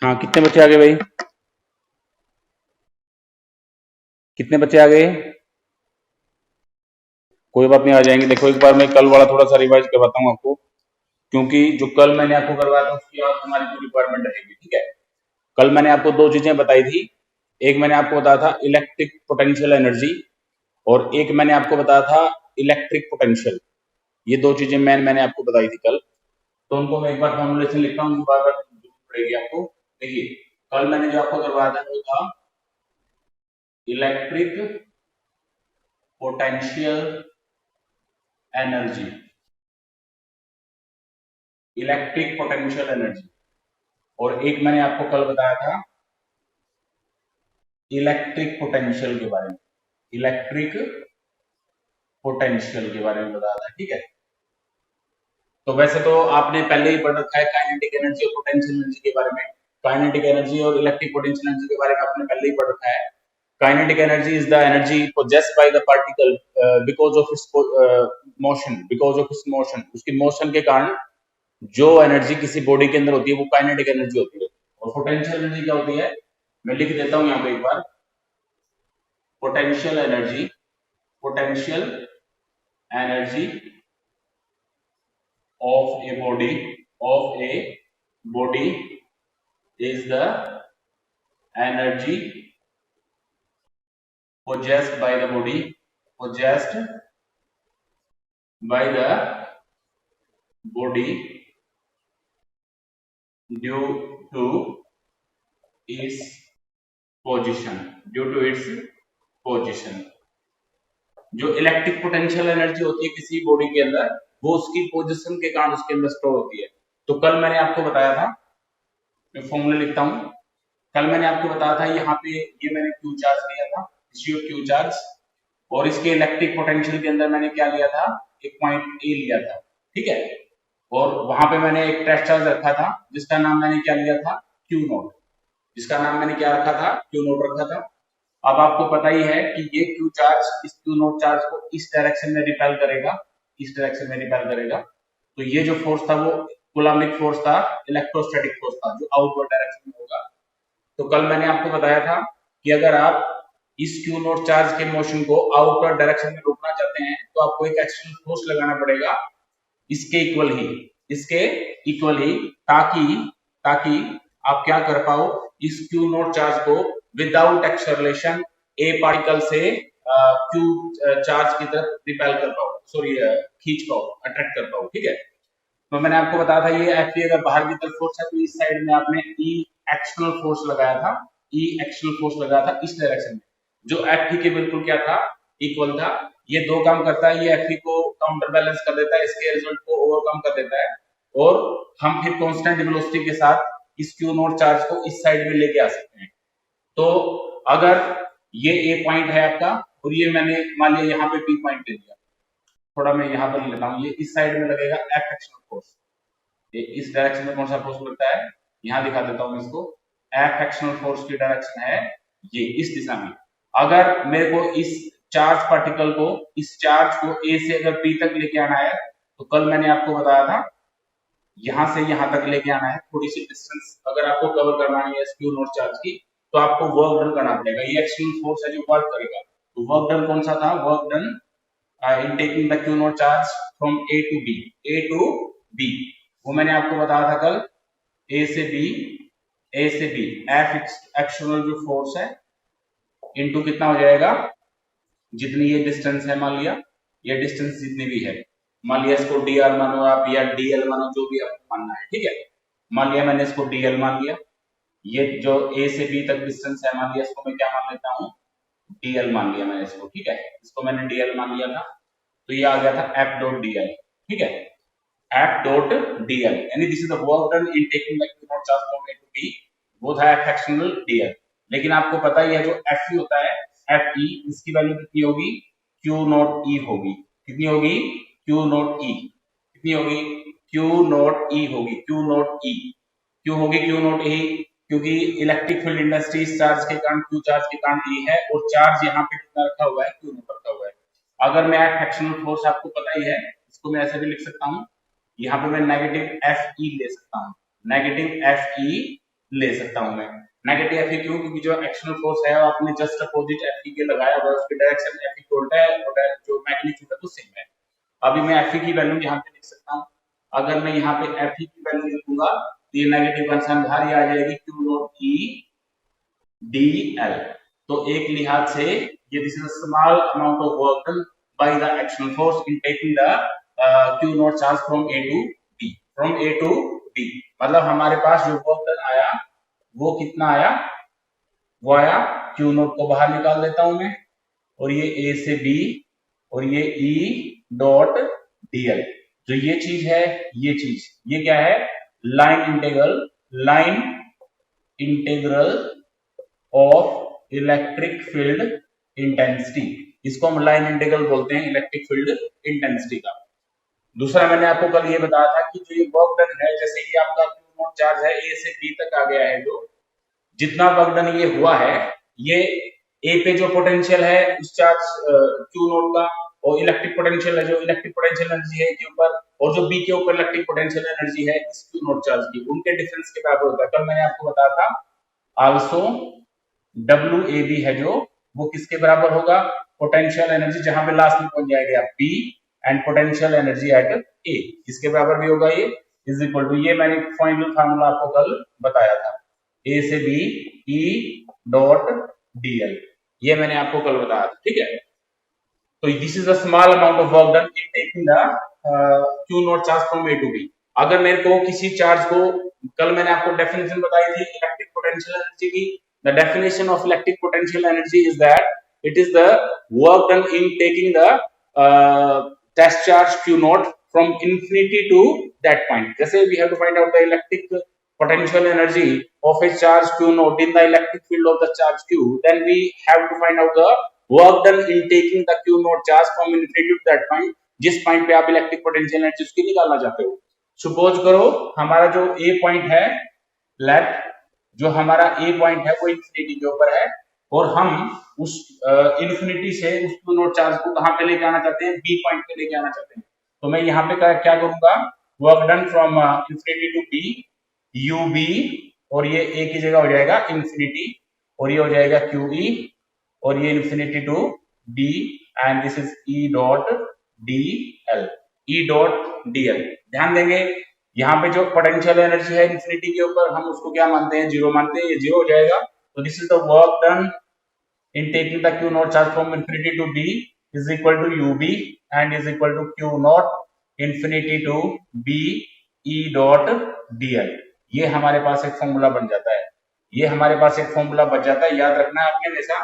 हाँ, कितने बच्चे आ गए भाई? कितने बच्चे आ गए? कोई बात नहीं, आ जाएंगे। देखो, एक बार मैं कल वाला थोड़ा सा रिवाइज करवाता हूँ आपको, क्योंकि जो कल मैंने आपको करवाया था उसकी आज हमारी जो रिक्वायरमेंट रहेगी, ठीक है। कल मैंने आपको दो चीजें बताई थी। एक मैंने आपको बताया था इलेक्ट्रिक पोटेंशियल एनर्जी, और एक मैंने आपको बताया था इलेक्ट्रिक पोटेंशियल। ये दो चीजें मैंने आपको बताई थी कल। तो उनको मैं एक बार फॉर्मुलेशन लिखता हूँ, बार बार जरूरत पड़ेगी आपको। देखिए, कल मैंने जो आपको करवाया था वो था electric potential energy. Electric potential energy. और एक मैंने आपको कल बताया था इलेक्ट्रिक पोटेंशियल के बारे में। इलेक्ट्रिक पोटेंशियल के बारे में बताया था, ठीक है। तो वैसे तो आपने पहले ही पढ़ रखा है काइनेटिक एनर्जी और पोटेंशियल एनर्जी के बारे में। काइनेटिक एनर्जी और इलेक्ट्रिक पोटेंशियल एनर्जी के बारे में आपने पहले ही पढ़ रखा है। Kinetic energy is the energy possessed by the particle because of its motion, because of its motion, उसकी मोशन के कारण जो एनर्जी किसी बॉडी के अंदर होती है वो काइनेटिक एनर्जी होती है। और पोटेंशियल एनर्जी क्या होती है, मैं लिख देता हूं यहाँ पे एक बार। Potential energy, potential energy of a body is the energy possessed by the body, possessed by the body due to its position, due to its position। जो इलेक्ट्रिक पोटेंशियल एनर्जी होती है किसी बॉडी के अंदर, वो उसकी पोजीशन के कारण उसके अंदर स्टोर होती है। तो कल मैंने आपको बताया था, मैं फॉर्मूला लिखता हूं। कल मैंने आपको बताया था यहाँ पे ये मैंने क्यू चार्ज लिया था, क्यू चार्ज, और इसके इलेक्ट्रिक पोटेंशियल के अंदर मैंने क्या लिया था, एक पॉइंट ए लिया था, ठीक है। और वहां पे मैंने एक टेस्ट चार्ज रखा था जिसका नाम मैंने क्या लिया था, क्यू नोट। जिसका नाम मैंने क्या रखा था, क्यू नोट रखा था। अब आपको पता ही है कि ये क्यू चार्ज इस क्यू नोट चार्ज को इस डायरेक्शन में रिपेल करेगा, इस डायरेक्शन में रिपेल करेगा। तो ये जो फोर्स था वो कूलम्बिक फोर्स था, इलेक्ट्रोस्टैटिक फोर्स था, जो आउटवर्ड डायरेक्शन में होगा। तो कल मैंने आपको बताया था कि अगर आप इस क्यू नोट चार्ज के मोशन को आउटवर्ड डायरेक्शन में रोकना चाहते हैं तो आपको एक एक्सटर्नल फोर्स लगाना पड़ेगा, इसके इक्वल ही, इसके इक्वल ही, ताकि ताकि आप क्या कर पाओ, इस क्यू नोट चार्ज को विदाउट एक्सेलरेशन ए पार्टिकल से क्यू चार्ज की तरफ रिपेल कर पाओ, सॉरी खींच पाओ, अट्रैक्ट कर पाओ, ठीक है। तो मैंने आपको बताया था ये एफ अगर बाहर की तरफ फोर्स है तो इस साइड में आपने ई एक्सटर्नल फोर्स लगाया था, ई एक्सटर्नल फोर्स लगाया था इस डायरेक्शन में, जो एफ के बिल्कुल क्या था, इक्वल था। ये दो काम करता है, ये एफ को काउंटर बैलेंस कर देता है, इसके रिजल्ट को ओवरकम कर देता है, और हम फिर कांस्टेंट वेलोसिटी के साथ इस क्यू नोट चार्ज को इस साइड में लेके आ सकते हैं। तो अगर ये ए पॉइंट है आपका, और ये मैंने मान लिया यहाँ पे बी पॉइंट ले लिया, थोड़ा मैं यहाँ पर लेता हूँ, ये इस साइड में लगेगा एफ एक्सटर्नल फोर्स। ये इस डायरेक्शन में कौन सा फोर्स लगता है, यहाँ दिखा देता हूं मैं इसको। एफ एक्शनल फोर्स की डायरेक्शन है ये, इस दिशा में। अगर मेरे को इस चार्ज पार्टिकल को, इस चार्ज को ए से अगर बी तक लेके आना है, तो कल मैंने आपको बताया था यहां से यहां तक लेके आना है, थोड़ी सी डिस्टेंस अगर आपको कवर करना है इस क्यू नोट चार्ज की, तो आपको वर्क डन करना पड़ेगा। ये एक्सटर्नल फोर्स है जो वर्क करेगा। तो वर्क डन कौन सा था, work done in taking the Q note charge from A to B, A to B, वो मैंने आपको बताया था कल, A से B, A से B, F एक्सटर्नल जो फोर्स है इनटू कितना हो जाएगा, जितनी ये डिस्टेंस है, मान लिया ये डिस्टेंस जितनी भी है, मान लिया इसको dr मानो आप या dl मानो, जो भी आपको मानना है, ठीक है। मान लिया मैंने इसको dl मान लिया, ये जो A से B तक डिस्टेंस है, मान लिया इसको मैं क्या मान लेता हूँ, dl मान लिया मैंने इसको, ठीक है। इसको मैंने dl मान लिया था, तो ये आ गया था एफ डॉट डी एल, ठीक है, एफ डॉट डी एल, यानी this is the work done in taking the Q naught charge from A to B, वो था एफ एक्सटर्नल डी एल। लेकिन आपको पता ही है जो एफ ई होता है, एफ ई, इसकी वैल्यू कितनी होगी, क्यू नोट ई होगी। कितनी होगी, क्यू नोट ई, कितनी होगी, क्यू नोट ई होगी, क्यू नोट ई। क्यों होगी क्यू नोट ई, क्योंकि इलेक्ट्रिक फील्ड इंडस्ट्री चार्ज के कारण, क्यू चार्ज के कारण ई है, और चार्ज यहाँ पे कितना रखा हुआ है, क्यू नोट रखा हुआ है। अगर मैं फ्रैक्शनल फोर्स आपको पता ही है, इसको मैं ऐसे भी लिख सकता हूँ, यहाँ पे मैं नेगेटिव एफ ई ले सकता हूँ, नेगेटिव एफ ई ले सकता हूं मैं। नेगेटिव एफ क्यों? क्योंकि जो एक्शनल फोर्स है आपने जस्ट अपोजिट एफ के लगाया हुआ, उसकी डायरेक्शन एफ के उल्टा है और जो मैग्नीट्यूड है वो सेम है। अभी मैं एफ की वैल्यू यहाँ पे लिख सकता हूँ। अगर मैं यहाँ पे एफ की वैल्यू लिखूंगा तो ये नेगेटिव कंसर्न बाहर ही आ जाएगी, Q naught E D L. तो एक लिहाज से ये this is a small amount of work done by the external force in taking the Q naught charge from A to B, from A to B. मतलब हमारे पास जो work done आया वो कितना आया? वो आया, क्यू नोट को बाहर निकाल देता हूं मैं, और ये ए से बी और ये ई डॉट डीएल। जो ये चीज है, ये चीज ये क्या है? Line integral, line integral of electric field intensity. इसको हम लाइन इंटीग्रल बोलते हैं, इलेक्ट्रिक फील्ड इंटेंसिटी का। दूसरा मैंने आपको कल ये बताया था कि जो ये वर्क डन है, जैसे ये आपका क्यू नोट चार्ज है ए से बी तक आ गया है, जो जितना वर्क डन ये हुआ है, ये ए पे जो पोटेंशियल है उस चार्ज क्यू नोट का, और इलेक्ट्रिक पोटेंशियल है, जो इलेक्ट्रिक पोटेंशियल एनर्जी है के ऊपर, और जो बी के ऊपर इलेक्ट्रिक पोटेंशियल एनर्जी है इस क्यू नोट चार्ज की, उनके डिफरेंस के बराबर होता है। कल मैंने आपको बताया था आल्सो डब्ल्यू ए बी है जो, वो किसके बराबर होगा? पोटेंशियल एनर्जी जहां पे लास्ट में पहुंच जाएगा B and potential energy at A, इसके बराबर भी होगा ये, इज इक्वल टू, ये मैंने फाइनल फार्मूला आपको कल बताया था, ए से बी ई डॉट डीएल, ये मैंने आपको कल बताया था। ठीक है, तो this is a small amount of work done in taking the Q naught charge from A to B. अगर मेरे को किसी चार्ज को, कल मैंने आपको डेफिनेशन बताई थी इलेक्ट्रिक पोटेंशियल एनर्जी की। The definition of electric potential energy is that it is the work done in taking the test charge Q naught from infinity to that point. जैसे we have to find out the electric potential energy of a charge q naught in the electric field of the charge q, then we have to find out the work done in taking the q naught charge from infinity to that point, जिस point पे आप electric potential energy उसकी निकालना चाहते हो। Suppose करो हमारा जो ए पॉइंट है लेफ्ट, जो हमारा ए पॉइंट है वो इंफिनिटी के ऊपर है, और हम उस इंफिनिटी से उस q naught चार्ज को कहां पे लेके आना चाहते हैं? बी पॉइंट पे लेके आना चाहते हैं। तो मैं यहाँ पे क्या करूंगा? Work done from infinity to B U B, और ये ए की जगह हो जाएगा इंफिनिटी, और ये हो जाएगा क्यू ई, और ये infinity to D, and this is E dot D L, E dot D L. ध्यान देंगे यहाँ पे जो पोटेंशियल एनर्जी है इंफिनिटी के ऊपर, हम उसको क्या मानते हैं? जीरो मानते हैं, ये जीरो हो जाएगा। तो this is the work done in taking the q naught charge from infinity to b is equal to ub and is equal to q naught infinity to b e dot dl। ये हमारे पास एक formula बन जाता है, ये हमारे पास एक formula बन जाता है। याद रखना है आपने हमेशा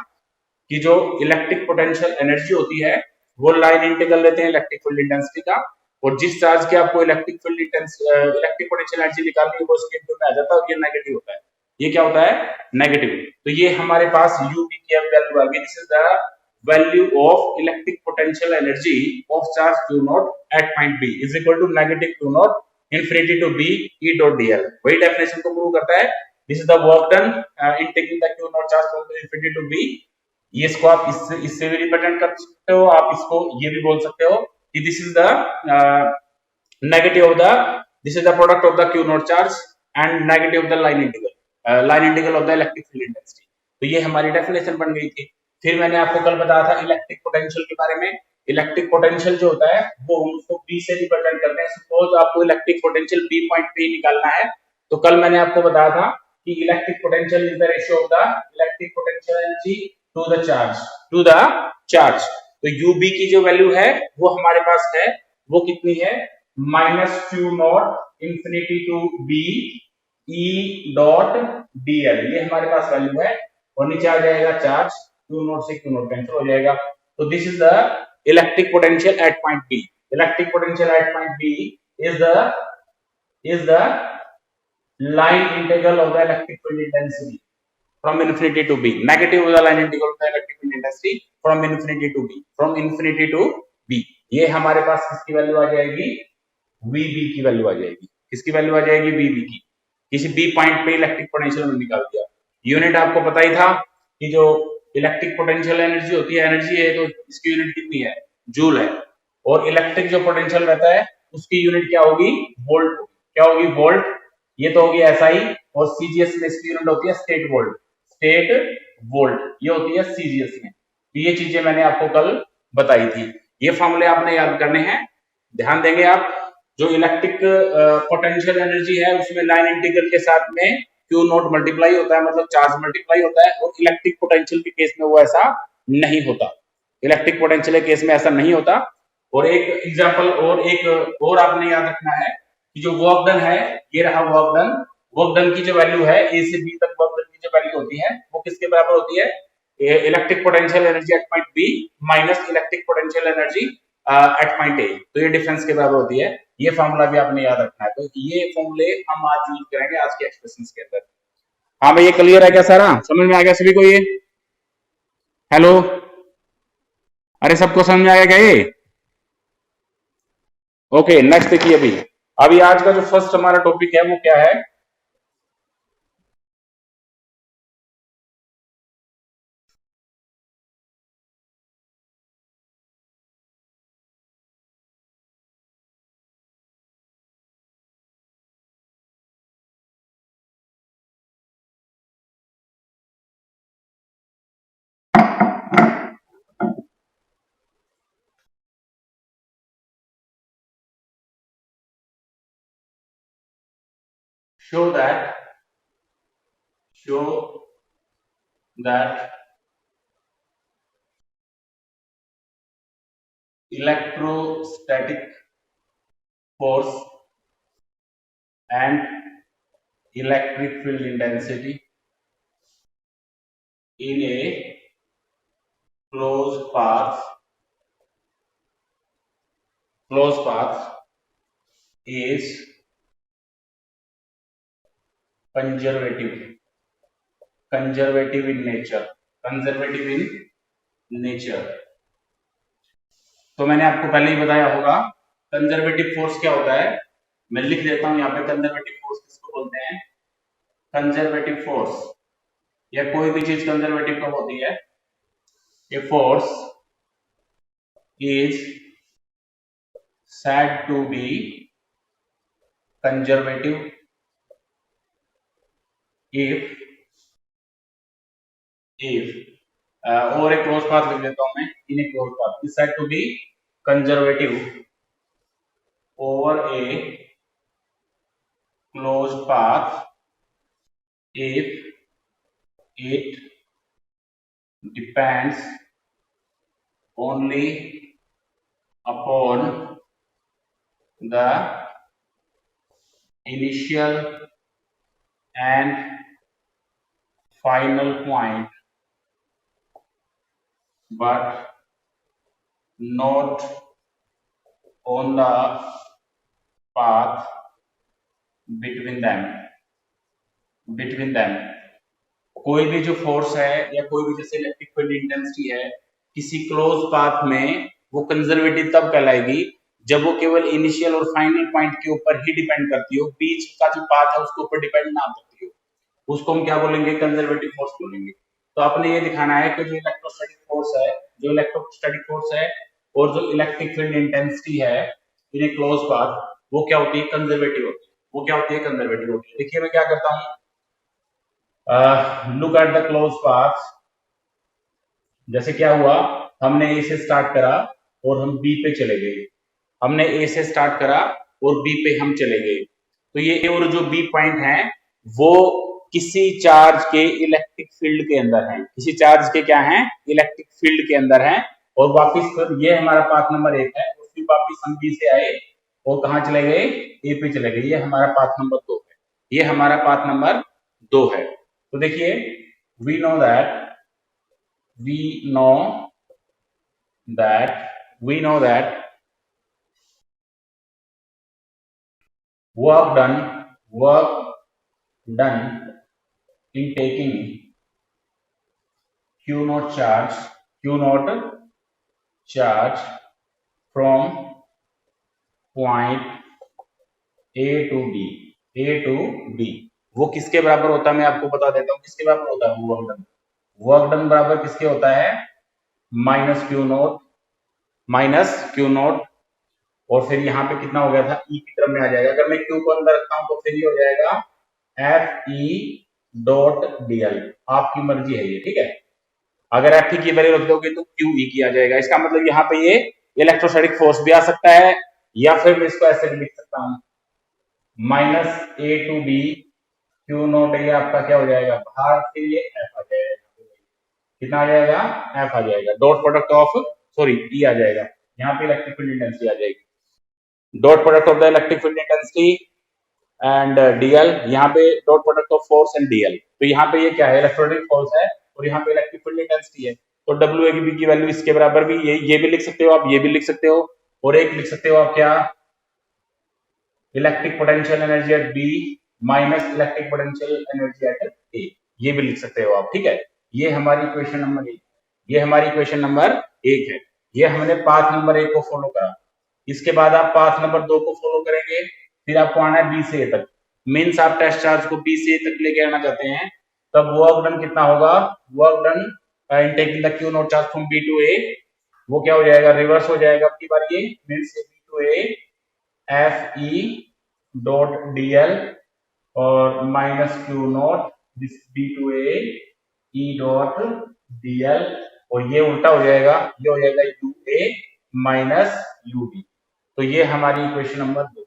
कि जो इलेक्ट्रिक पोटेंशियल एनर्जी होती है वो लाइन इंटीग्रल लेते हैं इलेक्ट्रिक फील्ड इंटेंसिटी का, और जिस चार्ज के आपको electric field electric potential energy निकालनी है वो इसके इनटू में आ जाता है, और ये नेगेटिव होता है। ये क्या होता है? नेगेटिव। तो ये हमारे पास u v की वैल्यू आ गई। This is the value of electric potential energy of charge q naught at point b is equal to negative q naught infinity to b e dot dl। वही definition को prove करता है। This is the work done in taking the q naught charge from infinity to b। ये इसको आप इससे भी represent कर सकते हो, आप इसको ये भी बोल सकते हो कि this is the negative of the, this is the product of the q naught charge and negative of the line integral, line integral of the electric field intensity. तो ये हमारी डेफिनेशन बन गई थी। फिर मैंने आपको कल बताया था इलेक्ट्रिक पोटेंशियल के बारे में। इलेक्ट्रिक पोटेंशियल जो होता है वो हम उसको P से रिप्रेजेंट करते हैं। सपोज आपको इलेक्ट्रिक पोटेंशियल P पॉइंट पे निकालना है, तो कल मैंने आपको बताया था कि electric potential is the ratio of the electric potential energy to the charge. तो UB की जो वैल्यू है वो हमारे पास है, वो कितनी है? Minus Q naught infinity to B E dot dl, ये हमारे पास वैल्यू है, और नीचे आ जाएगा चार्ज, क्यू नॉट से क्यू नॉट कैंसिल हो जाएगा। तो this is the electric potential at point B. Electric potential at point B is the line integral of the electric field intensity from infinity to B, negative of the line integral of the electric field intensity from infinity to B, from infinity to B. ये हमारे पास किसकी value आ जाएगी? VB की value आ जाएगी। किसकी value आ जाएगी? VB की। किसी बी पॉइंट पे इलेक्ट्रिक पोटेंशियल में निकाल दिया। यूनिट आपको पता ही था कि जो इलेक्ट्रिक पोटेंशियल एनर्जी होती है, एनर्जी है, तो इसकी यूनिट कितनी है? जूल है। और इलेक्ट्रिक जो पोटेंशियल रहता है उसकी यूनिट क्या होगी? वोल्ट। क्या होगी? वोल्ट। ये तो होगी एसआई, और सीजीएस में इसकी यूनिट होती है स्टेट वोल्ट। स्टेट वोल्ट ये होती है सीजीएस में। तो ये चीजें मैंने आपको कल बताई थी। ये फॉर्मूले आपने याद करने हैं, ध्यान देंगे आप। जो इलेक्ट्रिक पोटेंशियल एनर्जी है उसमें लाइन इंटीग्रल के साथ में क्यू नॉट मल्टीप्लाई होता है, मतलब चार्ज मल्टीप्लाई होता है, और इलेक्ट्रिक पोटेंशियल के केस में वो ऐसा नहीं होता। इलेक्ट्रिक पोटेंशियल के केस में ऐसा नहीं होता। और एक एग्जांपल और आपने याद रखना है कि जो वर्क डन है, ये रहा वर्क डन की जो वैल्यू है ए से बी तक वर्क डन की जो वैल्यू होती है वो किसके बराबर होती है? Electric potential energy at point B minus electric potential energy at point A, तो ये डिफरेंस के बराबर होती है। ये फॉर्मूला भी आपने याद रखना है। तो ये फॉर्मूले हम आज यूज करेंगे आज के एक्सप्रेशंस के अंदर। हाँ भाई, ये क्लियर है क्या? सारा समझ में आ गया सभी को? ये हेलो, अरे सबको समझ में आ गया क्या ये? ओके, नेक्स्ट देखिए। अभी अभी आज का जो फर्स्ट हमारा टॉपिक है वो क्या है? show that electrostatic force and electric field intensity in a closed path is conservative conservative in nature। तो मैंने आपको पहले ही बताया होगा कंजर्वेटिव फोर्स क्या होता है। मैं लिख देता हूं यहाँ पे कंजर्वेटिव फोर्स किसको बोलते हैं। कंजर्वेटिव फोर्स या कोई भी चीज कंजर्वेटिव कब होती है? A force is said to be conservative if और एक क्लोज पाथ लिख देता हूं मैं। In a close path is said to be conservative over a closed path if it depends only upon the initial and final point but not on the path between them। कोई भी जो force है या कोई भी जैसे electric field intensity है किसी क्लोज पाथ में, वो कंजर्वेटिव तब कहलाएगी जब वो केवल इनिशियल और फाइनल पॉइंट के ऊपर ही डिपेंड करती हो, बीच का जो पाथ है उसके ऊपर डिपेंड ना करती हो। उसको हम क्या बोलेंगे? कंजर्वेटिव फोर्स बोलेंगे। तो आपने ये दिखाना है कि जो इलेक्ट्रोस्टैटिक फोर्स है और जो इलेक्ट्रिक फील्ड इंटेंसिटी है इन ए क्लोज पाथ वो क्या होती है? कंजर्वेटिव होती है। वो क्या होती है? कंजर्वेटिव होती है। देखिए मैं क्या करता हूं, look at the close path. जैसे क्या हुआ, हमने ए से स्टार्ट करा और हम बी पे चले गए। हमने ए से स्टार्ट करा और बी पे हम चले गए। तो ये ए और जो बी पॉइंट है वो किसी चार्ज के इलेक्ट्रिक फील्ड के अंदर है। किसी चार्ज के क्या है? इलेक्ट्रिक फील्ड के अंदर है। और वापिस फिर ये हमारा पाथ नंबर 1 है, और फिर वापिस हम बी से आए और कहा चले गए? ए पे चले गए। ये हमारा पाथ नंबर 2 है। ये हमारा पाथ नंबर 2 है। तो देखिए we know that we know that work done in taking q naught charge from point a to b वो किसके बराबर होता है? मैं आपको बता देता हूँ किसके बराबर होता है। वर्क डन बराबर किसके होता है? माइनस क्यू नॉट और फिर यहाँ पे कितना हो गया था, ई की तरफ में आ जाएगा। अगर मैं क्यू को अंदर रखता हूँ तो फिर ये हो जाएगा F E dot D L. आपकी मर्जी है ये, ठीक है। अगर एफ ई की वैल्यू रख दोगे तो क्यू ई की आ जाएगा। इसका मतलब यहाँ पे ये इलेक्ट्रोस्टैटिक फोर्स भी आ सकता है, या फिर मैं इसको ऐसे भी लिख सकता हूँ minus A to B Q naught, ये आपका क्या हो जाएगा बाहर, फिर ये एफ आ जाएगा। कितना आ जाएगा, एफ आ जाएगा। डॉट प्रोडक्ट ऑफ, सॉरी ई आ जाएगा, यहाँ पे इलेक्ट्रिक फील्ड इंटेंसिटी आ जाएगी। Dot product of the electric field intensity and DL, यहाँ पे dot product of force and DL. तो यहाँ पे ये क्या है, इलेक्ट्रोस्टैटिक फोर्स है और यहाँ पे इलेक्ट्रिक फील्ड इंटेंसिटी है। तो डब्ल्यू ए की बी की वैल्यू इसके बराबर भी ये भी लिख सकते हो आप, ये भी लिख सकते हो, और एक लिख सकते हो आप क्या, electric potential energy at B minus electric potential energy at A, ये भी लिख सकते हो आप, ठीक है। ये हमारी इक्वेशन नंबर एक, ये हमारी इक्वेशन नंबर एक है। ये हमने पाथ नंबर एक को फॉलो करा। इसके बाद आप पाथ नंबर दो को फॉलो करेंगे, फिर आपको आना है बी से ए तक। मीन्स आप टेस्ट चार्ज को बी से ए तक लेके आना चाहते हैं, तब वर्क डन कितना होगा, work done in taking the Q naught charge from B to A, वो क्या हो जाएगा, रिवर्स हो जाएगा आपकी बार। ये means B to A F E dot D L और minus Q naught this B to A E dot D L, और ये उल्टा हो जाएगा, ये हो जाएगा U A minus U B. तो ये हमारी इक्वेशन नंबर दो,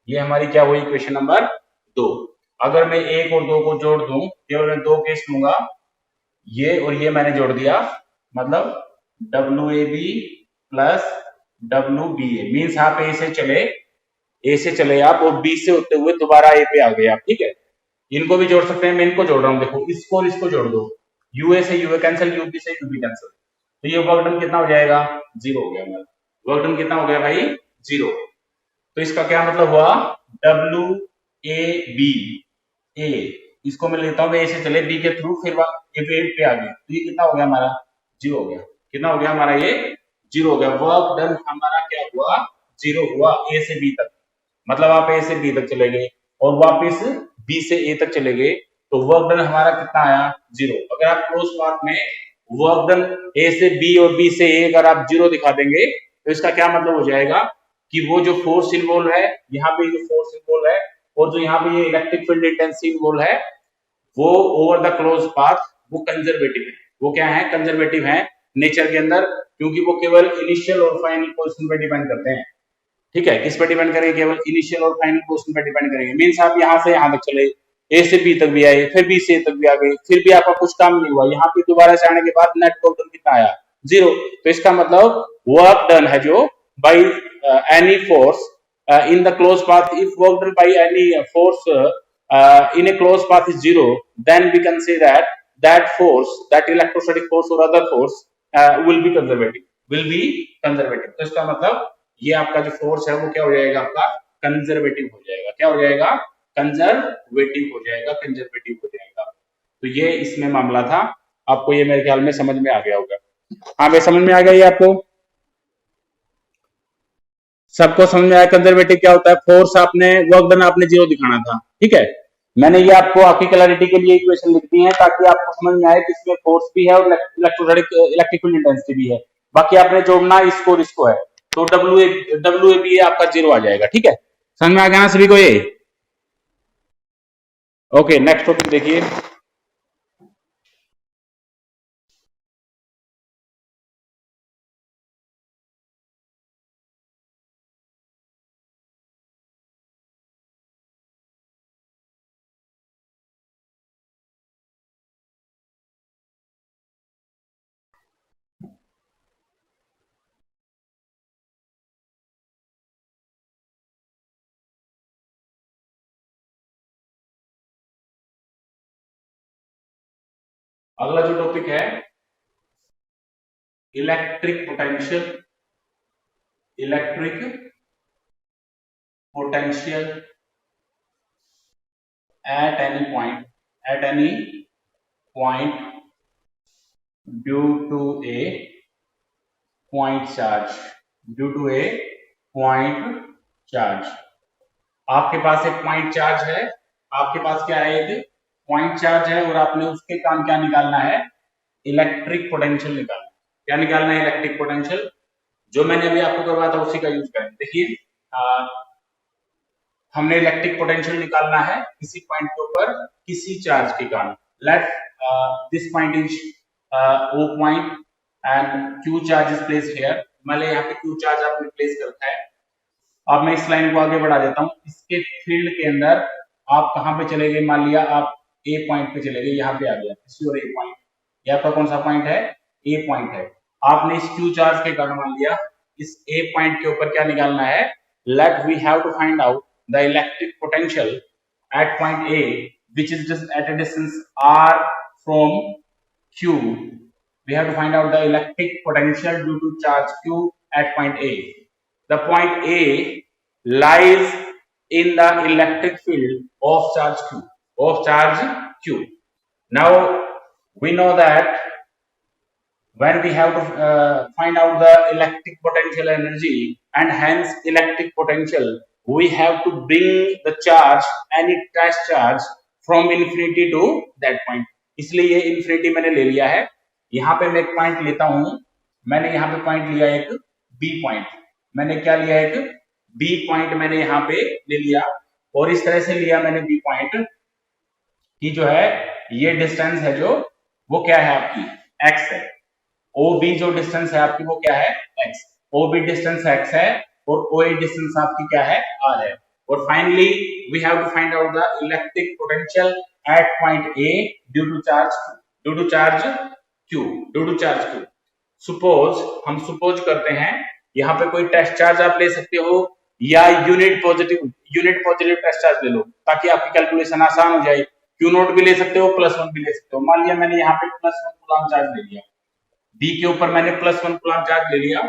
ये हमारी क्या हुई इक्वेशन नंबर दो। अगर मैं एक और दो को जोड़ दूं, केवल मैं दो केस लूंगा, ये और ये मैंने जोड़ दिया, मतलब W A B plus W B A, means आप ए से चले, ए से चले आप और बी से होते हुए दोबारा ए पे आ गए आप, ठीक है। इनको भी जोड़ सकते हैं, मैं इनको जोड़ रहा हूँ, देखो इसको और इसको जोड़ दो, यूए से यूए कैंसिल, यूबी से यूबी कैंसिल, तो ये वर्क डन कितना हो जाएगा, जीरो हो गया हमारा। वर्क डन कितना हो गया भाई, जीरो। तो इसका क्या मतलब हुआ, डब्ल्यू ए बी ए, इसको मैं लेता हूँ ए से चले बी के थ्रू, फिर ए पे आ गए, तो ये कितना हो गया हमारा, जीरो हो गया। कितना हो गया हमारा, ये जीरो हो गया। वर्क डन हमारा क्या हुआ, जीरो हुआ ए से बी तक। मतलब आप ए से बी तक चले गए और वापस बी से ए तक चले गए, तो वर्क डन हमारा कितना आया, जीरो। अगर आप क्लोज पाथ में वर्क डन ए से बी और बी से ए अगर आप जीरो दिखा देंगे, तो इसका क्या मतलब हो जाएगा कि वो जो फोर्स इन्वॉल्व है, यहाँ पे जो फोर्स इन्वॉल्व है और जो यहाँ पे ये इलेक्ट्रिक फील्ड इंटेंसिटी इन्वॉल्व है, वो ओवर द क्लोज पाथ वो कंजर्वेटिव है। वो क्या है, कंजर्वेटिव है नेचर के अंदर, क्योंकि वो केवल इनिशियल और फाइनल पोजीशन पे डिपेंड करते हैं, ठीक है। किस पे डिपेंड करेंगे, केवल इनिशियल और फाइनल पोजीशन पे डिपेंड करेंगे। मींस आप यहाँ से यहाँ तक चले, ए से बी तक भी आए, फिर बी से ए तक भी आ गए, फिर भी आपका कुछ काम नहीं हुआ, यहाँ पे दोबारा से आने के बाद नेट वर्क डन कितना आया, जीरो। तो इसका मतलब वर्क डन है जो by any force in the closed path, if work done by any force in a closed path is zero, then we can say that that force, that electrostatic force or other force will be conservative, will be conservative। तो इसका मतलब ये आपका जो force है वो क्या हो जाएगा, आपका कंजर्वेटिव हो जाएगा। क्या हो जाएगा, कंजर्वेटिव हो जाएगा, कंजर्वेटिव हो जाएगा। तो ये इसमें मामला था। आपको ये मेरे ख्याल में समझ में आ गया होगा। हाँ भाई, समझ में आ गया ये आपको, सबको समझ में आया कंजर्वेटिव क्या होता है। फोर्स आपने, वर्क डन आपने जीरो दिखाना था, ठीक है। मैंने ये आपको आपकी क्लैरिटी के लिए इक्वेशन लिख दी है, ताकि आपको समझ में आए कि इसमें फोर्स भी है और इलेक्ट्रोस्टैटिक इलेक्ट्रिक फील्ड इंटेंसिटी भी है। बाकी आपने जोड़ना इसको और इसको है, तो डब्ल्यू ए बी आपका जीरो आ जाएगा, ठीक है। समझ में आ गया ना सभी को ये। ओके, नेक्स्ट टॉपिक देखिए। अगला जो टॉपिक है, electric potential, electric potential at any point, at any point due to a point charge, due to a point charge। आपके पास एक पॉइंट चार्ज है, आपके पास क्या है, एक पॉइंट चार्ज है, और आपने उसके काम क्या निकालना है, इलेक्ट्रिक पोटेंशियल निकालना है। क्या निकालना है, इलेक्ट्रिक पोटेंशियल। जो मैंने अभी आपको करवाया था उसी का यूज करें। देखिए हमने इलेक्ट्रिक पोटेंशियल निकालना है किसी पॉइंट के ऊपर किसी चार्ज के कारण। Let this point is O point and Q charge is placed here. मान लीजिए यहाँ पे क्यू चार्ज आपने प्लेस कर रखा है। अब मैं इस लाइन को आगे बढ़ा देता हूँ। इसके फील्ड के अंदर आप कहाँ पे चले गए, मान लिया आप ए पॉइंट पे चले गए, यहाँ पे आ गया और ए पॉइंट। ये आपका कौन सा पॉइंट है, ए पॉइंट है। आपने इस क्यू चार्ज के कारण मान लिया इस ए पॉइंट के ऊपर क्या निकालना है, let we have to find out the electric potential at point A which is just at a distance r from q. We have to find out the electric potential due to charge q at point a. The point A lies in the electric field of charge Q. Of charge Q. Now we know that when we have to find out the electric potential energy and hence electric potential, we have to bring the charge, any test charge from infinity to that point. इसलिए ये infinity मैंने ले लिया है। यहाँ पे मैं एक पॉइंट लेता हूं, मैंने यहाँ पे पॉइंट लिया एक B पॉइंट। मैंने क्या लिया, एक B पॉइंट मैंने यहाँ पे ले लिया और इस तरह से लिया मैंने B पॉइंट की जो है ये डिस्टेंस है जो वो क्या है आपकी x है। OB जो डिस्टेंस है आपकी वो क्या है x। OB डिस्टेंस x है और OA डिस्टेंस आपकी क्या है r है। और finally we have to find out the electric potential at point A due to charge Q। Suppose हम सपोज करते हैं यहाँ पे कोई टेस्ट चार्ज आप ले सकते हो या यूनिट पॉजिटिव टेस्ट चार्ज ले लो ताकि आपकी कैलकुलेशन आसान हो जाए। क्यू नोट भी ले सकते हो, +1 भी ले सकते हो। मान लिया मैंने यहाँ पे +1 कूलम चार्ज ले लिया, बी के ऊपर मैंने +1 कूलम चार्ज ले लिया।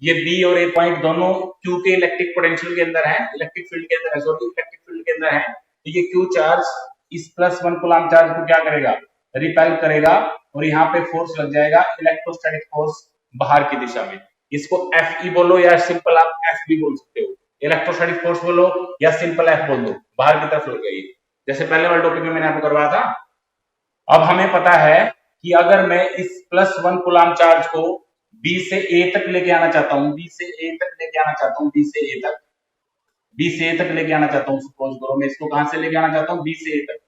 ये बी और ए पॉइंट दोनों क्यू के इलेक्ट्रिक पोटेंशियल के अंदर है, इलेक्ट्रिक फील्ड के अंदर है, सॉरी इलेक्ट्रिक फील्ड के अंदर है। तो ये क्यू चार्ज इस +1 कूलम चार्ज को क्या करेगा, रिपेल करेगा और यहाँ पे फोर्स लग जाएगा, इलेक्ट्रोस्टैटिक फोर्स बाहर की दिशा में। इसको Fe बोलो या सिंपल आप F भी बोल सकते हो। इलेक्ट्रोस्टैटिक फोर्स बोलो या सिंपल F बोल दो, बाहर की तरफ लग गई। जैसे पहले वाले टॉपिक में मैंने आपको करवाया था। अब हमें पता है कि अगर मैं इस +1 कूलम चार्ज को B से A तक लेके आना चाहता हूँ, B से A तक लेके आना चाहता हूँ, B से A तक लेके आना चाहता हूँ। सपोज करो मैं इसको कहां से लेके आना चाहता हूँ, B से A तक।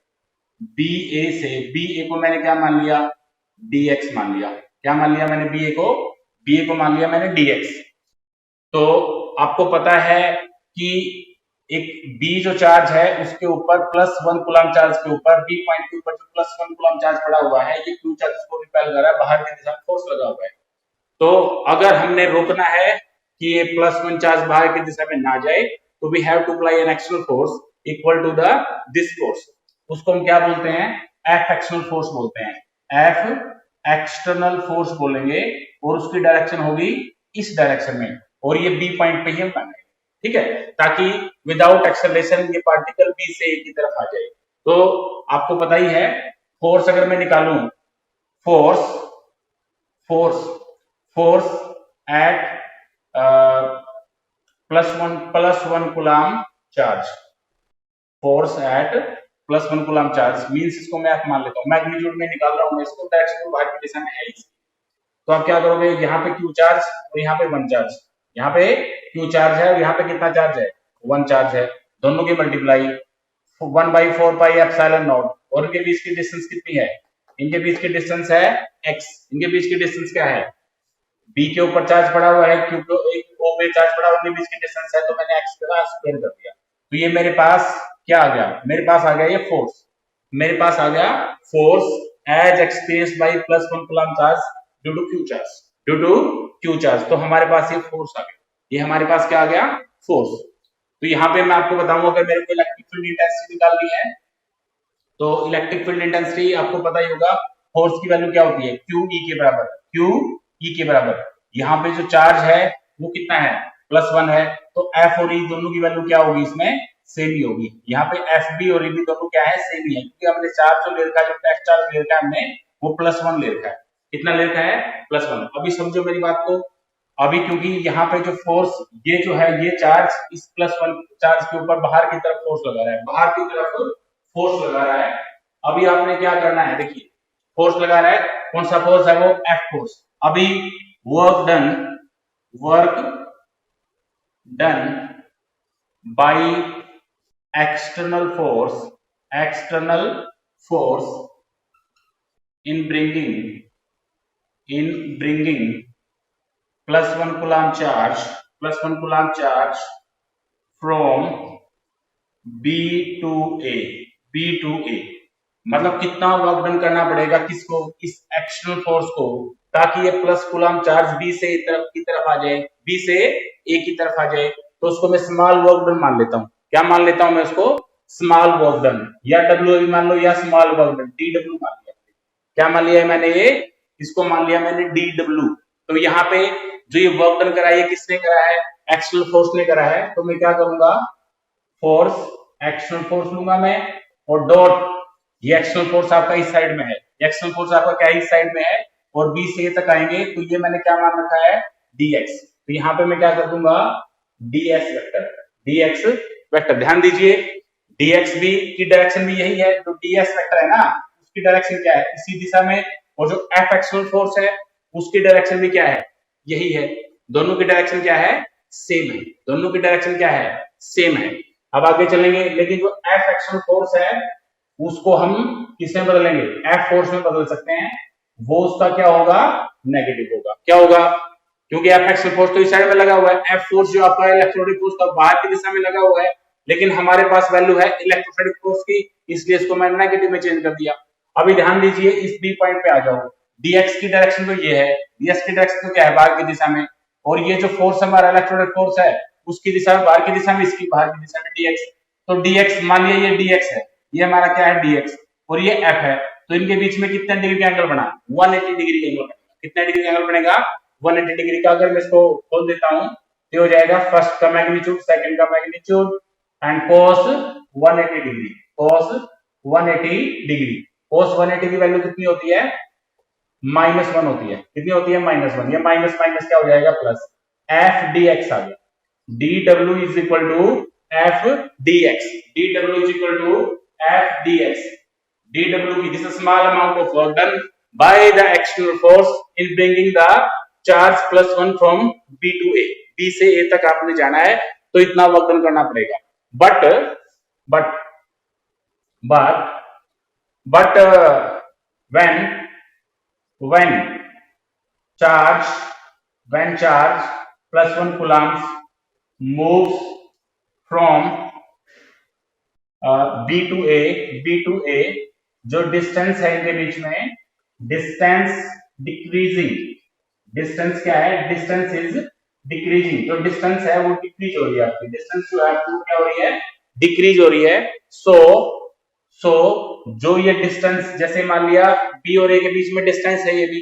BA को मैंने क्या मान लिया, dx मान लिया। क्या मान लिया मैंने, BA को मान लिया मैंने dx। तो आपको पता है कि एक B जो चार्ज है उसके ऊपर +1 कूलम चार्ज के ऊपर B पॉइंट के ऊपर जो +1 कूलम चार्ज पड़ा हुआ है, ये Q चार्ज को रिपेल कर रहा है, बाहर की दिशा में फोर्स लगा हुआ है। तो अगर हमने रोकना है कि ये +1 चार्ज बाहर की दिशा में ना जाए तो we have to apply an external force equal to the this force. उसको हम क्या बोलते हैं, F एक्सटर्नल फोर्स बोलते हैं। F एक्सटर्नल फोर्स बोलेंगे और उसकी डायरेक्शन होगी इस डायरेक्शन में और ये B पॉइंट पे ही हम बनाएंगे, ठीक है, ताकि विदाउट एक्सेलरेशन ये पार्टिकल B से A की तरफ आ जाए। तो आपको पता ही है फोर्स अगर मैं निकालूं, force at +1 coulomb charge, force at +1 coulomb charge means इसको मैं F मान लेता हूं, मैग्नीट्यूड में निकाल रहा हूं मैं इसको, डायरेक्शन बाहर की दिशा में है इसकी। तो आप क्या करोगे, यहाँ पे Q चार्ज और यहाँ पे 1 चार्ज, यहाँ पे Q चार्ज है और यहाँ पे कितना चार्ज है, 1 चार्ज है, दोनों की मल्टीप्लाई 1/4 पाई एप्सिलॉन नॉट। और इनके बीच की डिस्टेंस कितनी है, इनके बीच की डिस्टेंस है x। इनके बीच की डिस्टेंस क्या है, B के ऊपर चार्ज पड़ा हुआ है, Q को एक O पे चार्ज पड़ा हुआ है, इनके बीच की डिस्टेंस है, तो मैंने x का स्क्वायर कर दिया। तो ये मेरे पास क्या आ गया, मेरे पास आ गया ये फोर्स, मेरे पास आ गया force as experienced by +1 coulomb charge due to Q charge. तो हमारे पास ये फोर्स आ गया, ये हमारे पास क्या आ गया, फोर्स। तो यहाँ पे मैं आपको बताऊंगा अगर मेरे को इलेक्ट्रिक फील्ड इंटेंसिटी निकालनी है तो इलेक्ट्रिक फील्ड इंटेंसिटी आपको पता ही होगा, फोर्स की वैल्यू क्या होती है, QE के बराबर। यहाँ पे जो चार्ज है वो कितना है, +1 है, तो F और E दोनों की वैल्यू क्या होगी, इसमें सेम ही होगी। यहाँ पे FB और EB दोनों क्या है, सेम ही है, क्योंकि हमने चार्ज जो ले रखा है, जो टेस्ट चार्ज ले रखा है हमने, वो +1 ले रखा है। कितना ले रखा है, +1। अभी समझो मेरी बात को, अभी क्योंकि यहाँ पे जो फोर्स, ये जो है ये चार्ज इस +1 चार्ज के ऊपर बाहर की तरफ फोर्स लगा रहा है, बाहर की तरफ फोर्स लगा रहा है। अभी आपने क्या करना है, देखिए फोर्स लगा रहा है, कौन सा फोर्स है, वो F फोर्स। अभी work done by external force in bringing plus 1 coulomb charge from B to A B to A। मतलब कितना वर्क डन करना पड़ेगा किसको, इस एक्सटर्नल फोर्स को, ताकि ये प्लस कूलम चार्ज बी से की तरफ आ जाए, बी से ए की तरफ आ जाए। तो उसको मैं स्मॉल वर्क डन मान लेता हूं। क्या मान लेता हूं मैं उसको? स्मॉल वर्क डन, या डब्ल्यू मान लो या small work done, D W मान लिया। क्या मान लिया है मैंने? ये इसको मान लिया मैंने डी डब्ल्यू। तो यहाँ पे जो ये वर्क डन करा है ये किसने करा है? एक्सटर्नल फोर्स ने करा है। तो मैं क्या करूंगा, फोर्स, एक्सटर्नल फोर्स लूंगा मैं, और डॉट, ये एक्सटर्नल फोर्स आपका इस साइड में है, एक्सटर्नल फोर्स आपका क्या इस साइड में है, और बी से ए तक आएंगे, तो ये मैंने क्या मान रखा है? dx। तो यहाँ पे मैं क्या कर दूंगा? ds vector, dx vector. ध्यान दीजिए dx भी की डायरेक्शन भी यही है, जो ds वेक्टर है ना उसकी डायरेक्शन क्या है? इसी दिशा में। और जो f एक्सटर्नल फोर्स है उसकी डायरेक्शन भी क्या है? यही है। दोनों की डायरेक्शन क्या है? सेम है। दोनों की डायरेक्शन क्या है? सेम है। अब आगे चलेंगे, लेकिन जो एफ एक्सटर्नल फोर्स है उसको हम किसमें बदलेंगे? एफ फोर्स में बदल सकते हैं। वो उसका क्या होगा? नेगेटिव होगा। क्या होगा? क्योंकि एफ एक्सटर्नल फोर्स तो इस साइड में लगा हुआ है, एफ फोर्स जो आपका इलेक्ट्रोस्टैटिक फोर्स का बाहर की दिशा में लगा हुआ है, लेकिन हमारे पास वैल्यू है इलेक्ट्रोस्टैटिक फोर्स की, इसलिए इसको मैंने नेगेटिव में चेंज कर दिया। अभी ध्यान दीजिए, इस बी पॉइंट पे आ जाओ। dx की डायरेक्शन तो ये है, ds की डायरेक्शन तो क्या है? बाहर की दिशा में। और ये जो फोर्स हमारा इलेक्ट्रोस्टैटिक फोर्स है उसकी दिशा में, बाहर की दिशा में, इसकी बाहर की दिशा में dx। तो dx मान लिया ये dx है, ये हमारा क्या है? dx, और ये f है। तो इनके बीच में कितने डिग्री का एंगल बना? 180 डिग्री एंगल बनेगा। कितने डिग्री का एंगल बनेगा? 180 डिग्री का। अगर मैं इसको खोल देता हूं तो हो जाएगा फर्स्ट का मैग्नीट्यूड, सेकंड का magnitude, and cos 180 degree, cos 180 degree. cos 180 की वैल्यू कितनी होती है? -1 होती है। कितनी होती है? -1। ये माइनस माइनस क्या हो जाएगा? प्लस। एफ डी एक्स आ गया। D W is equal to F D X. D W is equal to F D X. D W की this small amount of work done by the external force in bringing the charge +1 from B to A. B से A तक आपने जाना है तो इतना work done करना पड़ेगा। But but but but when charge when charge +1 coulombs moves from B to A, जो डिस्टेंस है इनके बीच में, डिस्टेंस डिक्रीजिंग। डिस्टेंस क्या है? Distance is decreasing. जो डिस्टेंस है वो डिक्रीज हो रही है आपकी, डिस्टेंस जो है क्या हो रही है? डिक्रीज हो रही है। सो जो ये डिस्टेंस, जैसे मान लिया बी और ए के बीच में डिस्टेंस है ये भी,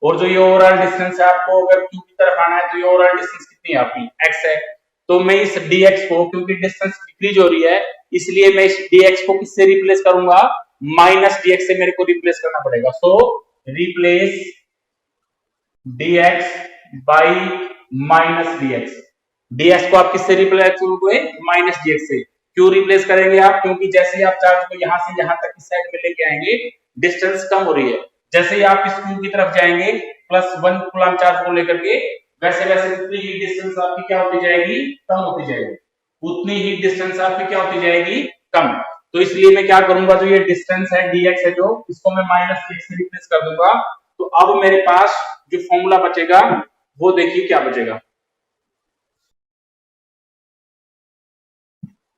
और जो ये ओवरऑल डिस्टेंस है, आपको अगर क्यू की तरफ आना है तो ये ओवरऑल डिस्टेंस कितनी है आपकी? x है। तो मैं इस dx को, क्योंकि डिस्टेंस डिक्रीज हो रही है, इसलिए मैं इस dx को किससे रिप्लेस करूंगा? -dx से मेरे को रिप्लेस करना पड़ेगा। सो replace dx by -dx। dx को आप किससे रिप्लेस करोगे? -dx से। क्यों रिप्लेस करेंगे आप? क्योंकि जैसे ही आप चार्ज को यहां से यहां तक इस साइड में लेके आएंगे, डिस्टेंस कम हो रही है। जैसे ही आप इस क्यू की तरफ जाएंगे +1 कूलम चार्ज को लेकर के, वैसे वैसे उतनी ही डिस्टेंस आपकी क्या होती जाएगी? कम होती जाएगी। उतनी ही डिस्टेंस आपकी क्या होती जाएगी? कम। तो इसलिए मैं क्या करूंगा, जो ये डिस्टेंस है dx है, जो इसको मैं -dx से रिप्लेस कर दूंगा। तो अब मेरे पास जो फॉर्मूला बचेगा वो देखिए क्या बचेगा।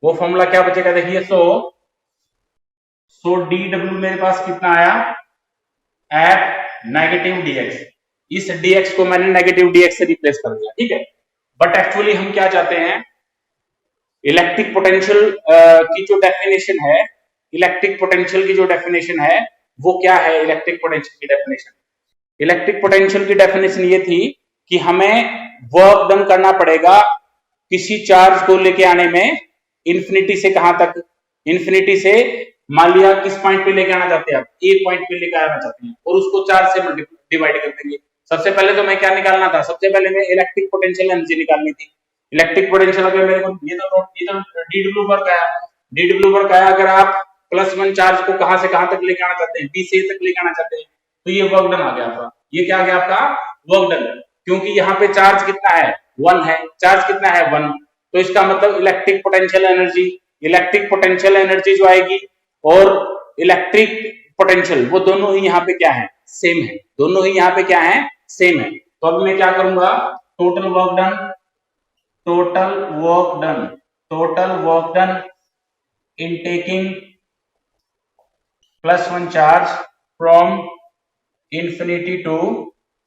वो फॉर्मूला क्या बचेगा? देखिए, सो डी डब्ल्यू मेरे पास कितना आया? F negative dx। इस dx को मैंने नेगेटिव dx से रिप्लेस कर दिया, ठीक है। बट एक्चुअली हम क्या चाहते हैं? इलेक्ट्रिक पोटेंशियल की जो डेफिनेशन है, इलेक्ट्रिक पोटेंशियल की जो डेफिनेशन है वो क्या है? इलेक्ट्रिक पोटेंशियल की डेफिनेशन, इलेक्ट्रिक पोटेंशियल की डेफिनेशन ये थी कि हमें वर्क डन करना पड़ेगा किसी चार्ज को लेके आने में इंफिनिटी से कहां तक? इंफिनिटी से, मान लिया किस पॉइंट पे लेके आना चाहते हैं आप? एक पॉइंट पे लेके आना चाहते हैं, और उसको 4 से डिवाइड कर देंगे। सबसे पहले तो मैं क्या निकालना था? सबसे पहले मैं इलेक्ट्रिक पोटेंशियल एनर्जी निकालनी थी। इलेक्ट्रिक पोटेंशियल अगर मेरे को ये तो डी डब्ल्यू वर्क आया, डी डब्ल्यू वर्क आया। अगर आप +1 चार्ज को कहां से कहां तक लेके आना चाहते हैं? बी से ए तक लेके आना चाहते हैं, तो ये वर्क डन आ गया आपका। ये क्या आ गया आपका? Work done. क्योंकि यहाँ पे चार्ज कितना है? 1 है। चार्ज कितना है? 1। तो इसका मतलब इलेक्ट्रिक पोटेंशियल एनर्जी जो आएगी और इलेक्ट्रिक पोटेंशियल वो दोनों ही यहाँ पे क्या है, सेम है, दोनों ही यहाँ पे क्या है, सेम है। तो अब मैं क्या करूंगा, total work done, total work done, total work done in taking +1 charge from infinity to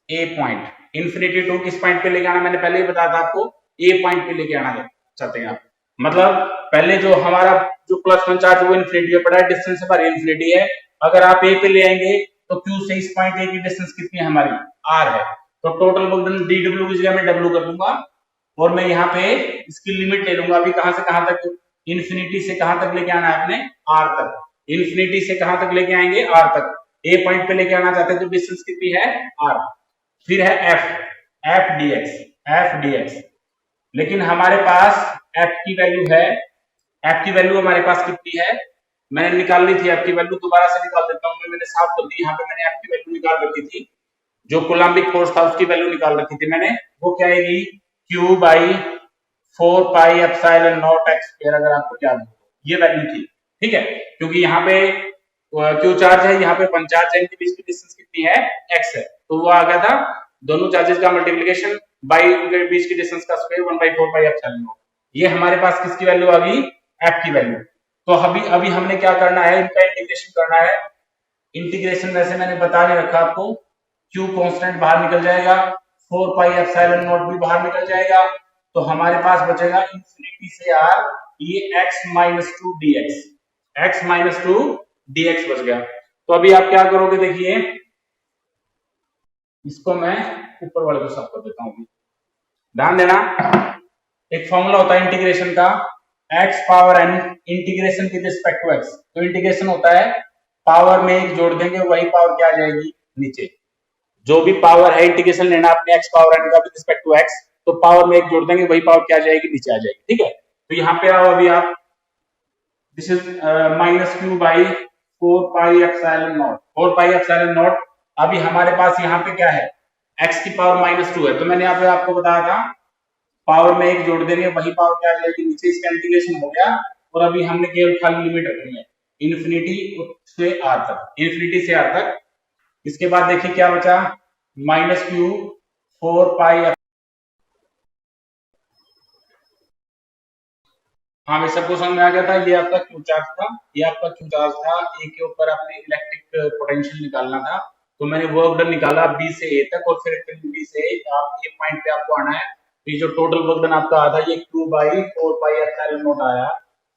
A point. Infinity to किस पॉइंट पे लेके आना, मैंने पहले ही बताया था आपको, ए पॉइंट पे लेके आना चाहते हैं आप। मतलब पहले जो हमारा जो +1 चार्ज वो इंफिनिटी पे पड़ा है, डिस्टेंस हमारी इंफिनिटी है। अगर आप ए पे ले आएंगे तो क्यू से इस पॉइंट ए की डिस्टेंस कितनी है हमारी, आर है। तो total work done D W की जगह में डब्ल्यू कर दूंगा और मैं यहाँ पे इसकी लिमिट ले लूंगा। अभी कहां से कहां तक, इंफिनिटी से कहां तक लेके आना है अपने, आर तक। इंफिनिटी से कहां तक लेके आएंगे, आर तक। ए पॉइंट पे लेके आना चाहते हैं तो डिस्टेंस कितनी है, आर। फिर है एफ डी एक्स। लेकिन हमारे पास एफ की वैल्यू है, एफ की वैल्यू हमारे पास कितनी है, मैंने निकाल ली थी एफ की वैल्यू, दोबारा से निकाल देता हूं, मैंने साफ कर दी। यहाँ पे मैंने एफ की वैल्यू निकाल रखी थी, जो कोलम्बिक फोर्स था उसकी वैल्यू निकाल रखी थी मैंने। वो क्या आएगी, Q by 4 pi epsilon not x square, अगर आपको याद हो ये वैल्यू थी। ठीक है, क्योंकि यहाँ पे क्यू चार्ज है, यहाँ पे 1 चार्ज है, इनके बीच की डिस्टेंस कितनी है, एक्स है। तो वो आ गया था दोनों चार्जेस का मल्टीप्लिकेशन बाई उनके बीच की डिस्टेंस का स्क्वायर 1/4 पाई एप्सिलॉन नॉट। ये हमारे पास किसकी वैल्यू आ गई, एफ की वैल्यू। तो अभी हमने क्या करना है, इनका इंटीग्रेशन करना है। इंटीग्रेशन वैसे मैंने बता नहीं रखा आपको, क्यू कांस्टेंट बाहर निकल जाएगा, 4 पाई एप्सिलॉन नॉट भी बाहर निकल जाएगा, तो हमारे पास बचेगा इंफिनिटी से आर, ये x माइनस टू dx बच गया। तो अभी आप क्या करोगे, देखिए इसको मैं ऊपर वाले को साफ कर देता हूं। ध्यान देना, एक फॉर्मूला होता है इंटीग्रेशन का, x power n integration with respect to x। तो इंटीग्रेशन होता है पावर में एक जोड़ देंगे, वही पावर क्या आ जाएगी नीचे। जो भी पावर है इंटीग्रेशन लेना अपने x पावर n का विद रिस्पेक्ट टू x, तो पावर में एक जोड़ देंगे, वही पावर क्या आ जाएगी, नीचे आ जाएगी। ठीक है, तो यहाँ पे आओ अभी आप, this is minus Q by 4 pi epsilon not. अभी हमारे पास यहाँ पे क्या है, x की पावर -2 है, तो मैंने यहाँ पे आपको बताया था पावर में एक जोड़ देंगे, वही पावर क्या आ जाएगी नीचे। इसका इंटीग्रेशन हो गया और अभी हमने केवल खाली लिमिट रखनी है इंफिनिटी से आर तक, इंफिनिटी से आर तक। इसके बाद देखिए क्या बचा, -q 4 पाई। हाँ भाई, सबको समझ में आ गया था। ये आपका क्यू चार्ज था, ये आपका क्यू चार्ज था। ए के ऊपर आपने इलेक्ट्रिक पोटेंशियल निकालना था, तो मैंने वर्क डन निकाला बी से ए तक, और फिर बी से आप ए पॉइंट पे आपको आना है। तो ये जो टोटल वर्क डन आपका आया था, ये Q by 4 pi epsilon not आया।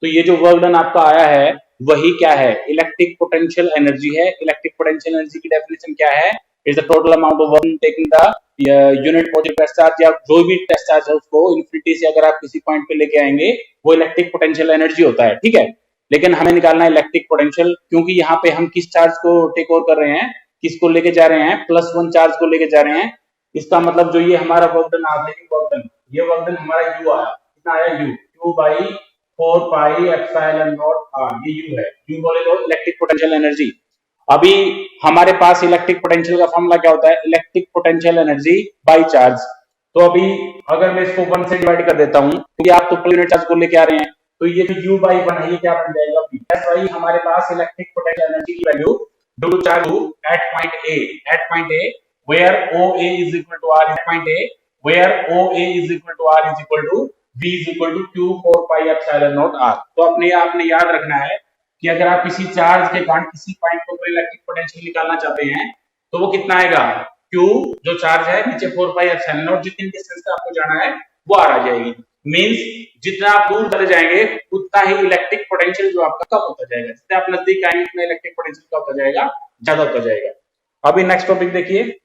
तो ये जो वर्क डन आपका आया है वही क्या है, इलेक्ट्रिक पोटेंशियल एनर्जी है। इलेक्ट्रिक पोटेंशियल एनर्जी की डेफिनेशन क्या है, is the total amount of work taking the unit positive test charge, या जो भी टेस्ट चार्ज है उसको इंफिनिटी से अगर आप किसी पॉइंट पे लेके आएंगे, वो इलेक्ट्रिक पोटेंशियल एनर्जी होता है। ठीक है, लेकिन हमें निकालना है इलेक्ट्रिक पोटेंशियल, क्योंकि यहाँ पे हम किस चार्ज को टेक ओवर कर रहे हैं, किसको लेके जा रहे हैं, +1 चार्ज को लेके जा रहे हैं। इसका मतलब जो ये हमारा वर्क डन आता है, ये वर्क डन हमारा यू आया, कितना आया, U, Q by 4 pi epsilon naught R, ये यू है, यू बोले तो इलेक्ट्रिक पोटेंशियल एनर्जी। अभी हमारे पास इलेक्ट्रिक पोटेंशियल का फॉर्मूला क्या होता है, electric potential energy by charge. तो अभी अगर मैं इसको 1 से डिवाइड कर देता हूं, क्योंकि आप तो पर यूनिट चार्ज को लेके आ रहे हैं, तो ये जो u बाई 1 है ये क्या बन जाएगा, v। ऐसा ही हमारे पास इलेक्ट्रिक पोटेंशियल एनर्जी की value due to charge at point A where OA is equal to R, at point A where OA is equal to R is equal to V is equal to Q 4 pi epsilon naught R। तो अपने आपने याद रखना है कि अगर आप किसी चार्ज के कारण किसी पॉइंट के ऊपर इलेक्ट्रिक पोटेंशियल निकालना चाहते हैं, तो वो कितना आएगा, Q जो चार्ज है नीचे 4 पाई एप्सिलॉन नॉट, जितनी डिस्टेंस पे आपको जाना है वो आर आ जाएगी। मींस जितना आप दूर चले जाएंगे उतना ही इलेक्ट्रिक पोटेंशियल जो आपका कम होता जाएगा, जितने आप नजदीक आएंगे उतना इलेक्ट्रिक पोटेंशियल का होता जाएगा, ज्यादा होता जाएगा। अभी नेक्स्ट टॉपिक देखिए,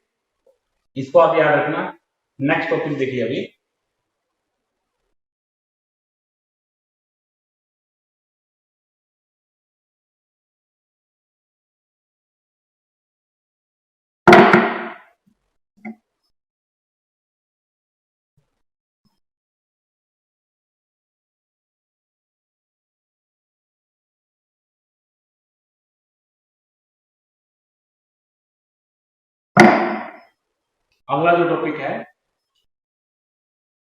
इसको आप याद रखना। नेक्स्ट टॉपिक देखिए अभी, अगला जो टॉपिक है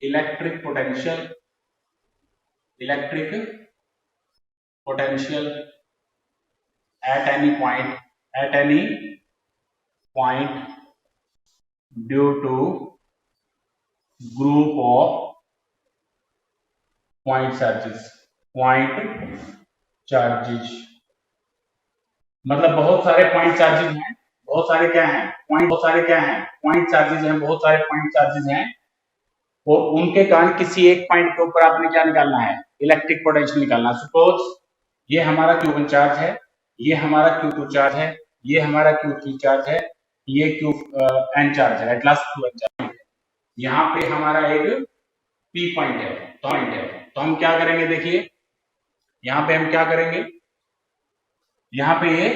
electric potential electric potential at any point due to group of point charges मतलब बहुत सारे पॉइंट चार्जेस हैं, बहुत सारे क्या हैं पॉइंट चार्जेस हैं, बहुत सारे पॉइंट चार्जेस हैं और उनके कारण किसी एक पॉइंट के ऊपर आपने क्या निकालना है, इलेक्ट्रिक पोटेंशियल निकालना। सपोज ये हमारा Q1 चार्ज है, ये हमारा Q2 चार्ज है, ये हमारा Q3 चार्ज है, ये Qn चार्ज है, एट लास्ट Qn चार्ज है। यहाँ पे हमारा एक P पॉइंट है, तो हम क्या करेंगे, देखिए यहाँ पे हम क्या करेंगे, यहाँ पे ये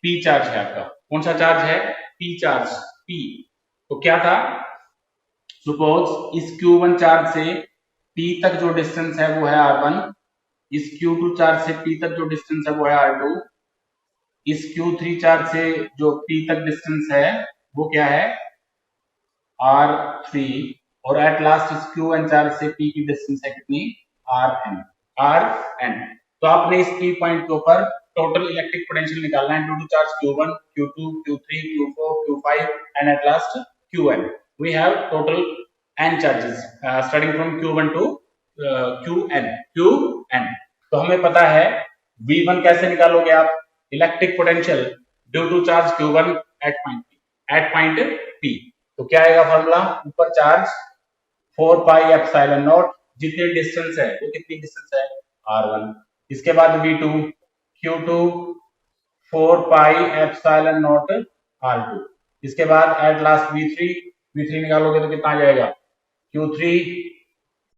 P चार्ज है आपका, कौन सा चार्ज है, P चार्ज, P। तो क्या था, सपोज इस Q1 चार्ज से P तक जो डिस्टेंस है वो है R1, इस Q2 चार्ज से P तक जो डिस्टेंस है वो है R2, इस Q3 चार्ज से जो P तक डिस्टेंस है वो क्या है, R3, और एट लास्ट इस Qn चार्ज से P की डिस्टेंस है कितनी, Rn। तो आपने इस P पॉइंट के ऊपर टोटल इलेक्ट्रिक पोटेंशियल निकालना है due to charge Q1, Q2, Q3, Q4, Q5 and at last Qn। We have total n charges starting from Q1 to Qn। तो हमें पता है V1 कैसे निकालोगे आप, electric potential due to charge Q1 at point P। तो क्या आएगा फॉर्मूला, ऊपर चार्ज 4 पाई एप्सिलॉन नॉट, जितनी डिस्टेंस है वो कितनी डिस्टेंस है, R1। इसके बाद V2 Q2 4 pi epsilon not R2। इसके बाद एट लास्ट V3 निकालोगे तो कितना आ जाएगा, Q3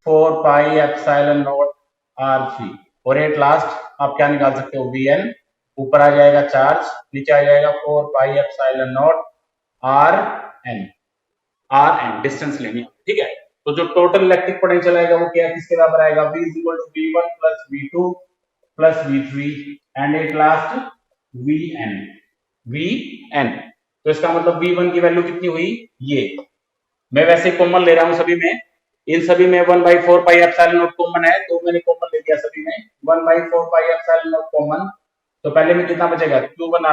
4 pi epsilon not R3। और एट लास्ट आप क्या निकाल सकते हो, Vn। ऊपर आ जाएगा चार्ज, नीचे आ जाएगा 4 pi epsilon not Rn distance लेनी है, ठीक है। तो जो टोटल इलेक्ट्रिक पोटेंशियल आएगा वो क्या, किसके बराबर आएगा, V is equal to V1 plus V2 plus V3 and at last Vn। तो इसका मतलब V1 की वैल्यू कितनी हुई, ये मैं वैसे कॉमन ले रहा हूं सभी में, इन सभी में 1/4 पाई एप्सिलॉन नॉट कॉमन है तो मैंने कॉमन ले लिया सभी में 1/4 पाई एप्सिलॉन नॉट कॉमन। तो पहले में कितना बचेगा, Q1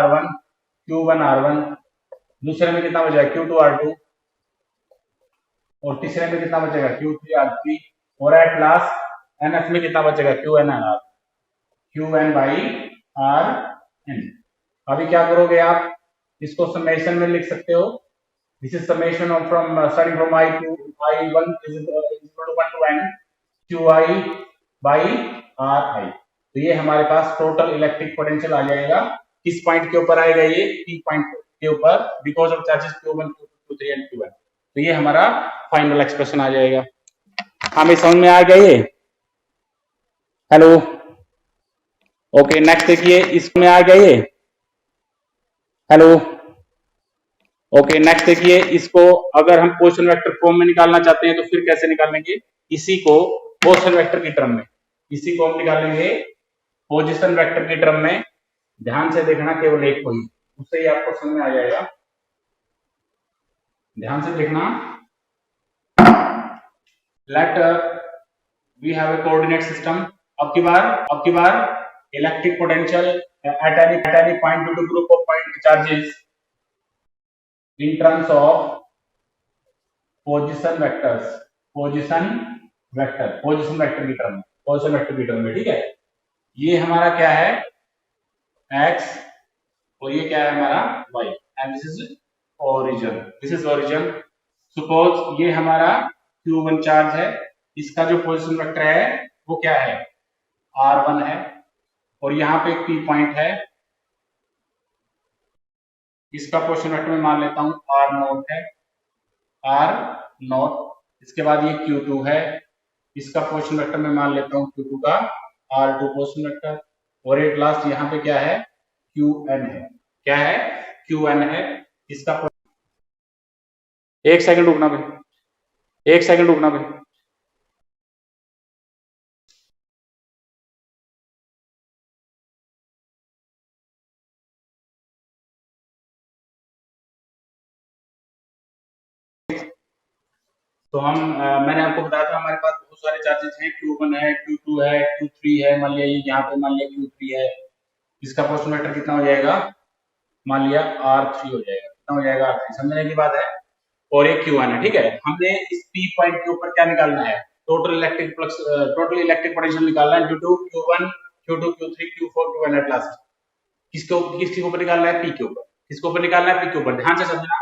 R1, दूसरे में कितना बचेगा Q2 R2, और तीसरे में कितना बचेगा Q3 R3, और एट लास्ट NF में कितना बचेगा Qn बाई Rn। अभी क्या करोगे आप, इसको समेशन में लिख सकते हो, this is summation of from starting from I to I1 is equal to 1 to n Qi by Ri। तो ये हमारे पास टोटल इलेक्ट्रिक पोटेंशियल आ जाएगा, किस पॉइंट के ऊपर आएगा, ये P पॉइंट के ऊपर, because of charges Q1, Q2, Q3 and Qn। तो ये हमारा फाइनल एक्सप्रेशन आ जाएगा। हमें समझ में आ गया ये, हेलो, ओके। नेक्स्ट देखिए, इसमें आ गया ये, हेलो, ओके। नेक्स्ट देखिए, इसको अगर हम पोजीशन वेक्टर फॉर्म में निकालना चाहते हैं तो फिर कैसे निकालेंगे, इसी को पोजीशन वेक्टर की टर्म में, इसी को हम निकालेंगे पोजीशन वेक्टर की टर्म में। ध्यान से देखना, केवल एक को ही, उससे ही आपको समझ में आ जाएगा, ध्यान से देखना। Let we have a coordinate system. अब की बार electric potential at any point due to group of point charges in terms of position vector की टर्म में, ठीक है। ये हमारा क्या है, x, और ये क्या है हमारा y, and this is origin. Suppose ये हमारा Q1 चार्ज है, इसका जो पोजीशन वेक्टर है वो क्या है, R1 है, और यहाँ पे एक P पॉइंट है, इसका पोजीशन वेक्टर मैं मान लेता हूँ R0 है, R0। इसके बाद ये Q2 है, इसका पोजीशन वेक्टर मैं मान लेता हूँ Q2 का R2 पोजीशन वेक्टर, और एट लास्ट यहाँ पे क्या है, Qn है, क्या है, Qn है। इसका एक सेकंड रुकना भाई, एक सेकंड रुकना भाई। तो मैंने आपको बताया था हमारे पास बहुत सारे चार्जेस हैं, Q1 है, Q2 है, Q3 है, मान लिया यहाँ पे मान लिया Q3 है, इसका पोर्शन वेक्टर कितना हो जाएगा, मान लिया R3 हो जाएगा, कितना हो जाएगा R3, समझने की बात है। और एक Q1 है, ठीक है। हमने इस P पॉइंट के ऊपर क्या निकालना है, total electric flux, total electric potential निकालना है due to Q1, Q2, Q3, Q4, Q1 at last. किसके ऊपर निकालना है, P के ऊपर। किसके ऊपर निकालना है, P के ऊपर। ध्यान से समझना,